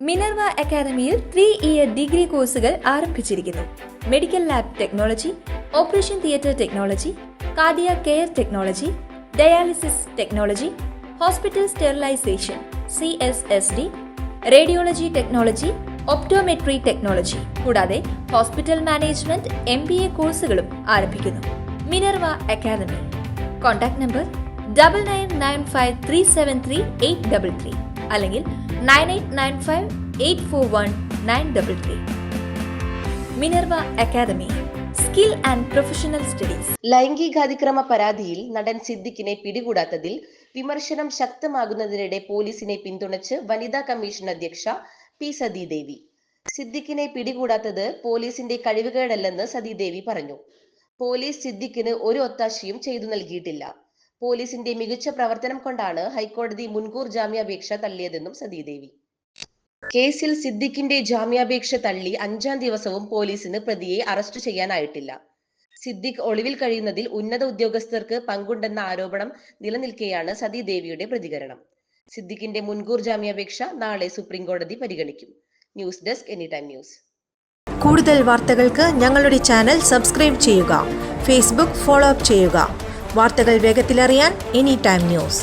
Minerva അക്കാദമിയിൽ 3-ഇയർ degree കോഴ്സുകൾ ആരംഭിച്ചിരിക്കുന്നു. Medical lab technology, operation theatre technology, cardiac care technology, dialysis technology, hospital sterilisation (CSSD), radiology technology, optometry technology കൂടാതെ hospital management MBA കോഴ്സുകളും ആരംഭിക്കുന്നു. Minerva academy. Contact number 9995373833 അല്ലെങ്കിൽ 9895841933. Minerva academy, skill and professional studies. ലൈംഗികാതിക്രമ പരാതിയിൽ നടൻ സിദ്ദിഖിനെ പിടികൂടാത്തതിൽ വിമർശനം ശക്തമാകുന്നതിനിടെ പോലീസിനെ പിന്തുണച്ച് വനിതാ കമ്മീഷൻ അധ്യക്ഷ പി സതീദേവി. സിദ്ദിഖിനെ പിടികൂടാത്തത് പോലീസിന്റെ കഴിവുകേടല്ലെന്ന് സതീദേവി പറഞ്ഞു. പോലീസ് സിദ്ദിഖിന് ഒരു ഒത്താശയും ചെയ്തു നൽകിയിട്ടില്ല. പോലീസിന്റെ മികച്ച പ്രവർത്തനം കൊണ്ടാണ് ഹൈക്കോടതി മുൻകൂർ ജാമ്യാപേക്ഷ തള്ളിയതെന്നും സതീദേവി. കേസിൽ സിദ്ദിഖിന്റെ ജാമ്യാപേക്ഷ തള്ളി 5-ാം ദിവസവും പോലീസിന് പ്രതിയെ അറസ്റ്റ് ചെയ്യാനായിട്ടില്ല. സിദ്ദിഖ് ഒളിവിൽ കഴിയുന്നതിൽ ഉന്നത ഉദ്യോഗസ്ഥർക്ക് പങ്കുണ്ടെന്ന ആരോപണം നിലനിൽക്കെയാണ് സതീദേവിയുടെ പ്രതികരണം. സിദ്ദിഖിന്റെ മുൻകൂർ ജാമ്യാപേക്ഷ നാളെ സുപ്രീംകോടതി പരിഗണിക്കും. News desk anytime news. കൂടുതൽ വാർത്തകൾക്ക് ഞങ്ങളുടെ ചാനൽ സബ്സ്ക്രൈബ് ചെയ്യുക. ഫേസ്ബുക്ക് ഫോളോ അപ്പ് ചെയ്യുക. വാർത്തകൾ വേഗത്തിലറിയാൻ എനിടൈം ന്യൂസ്.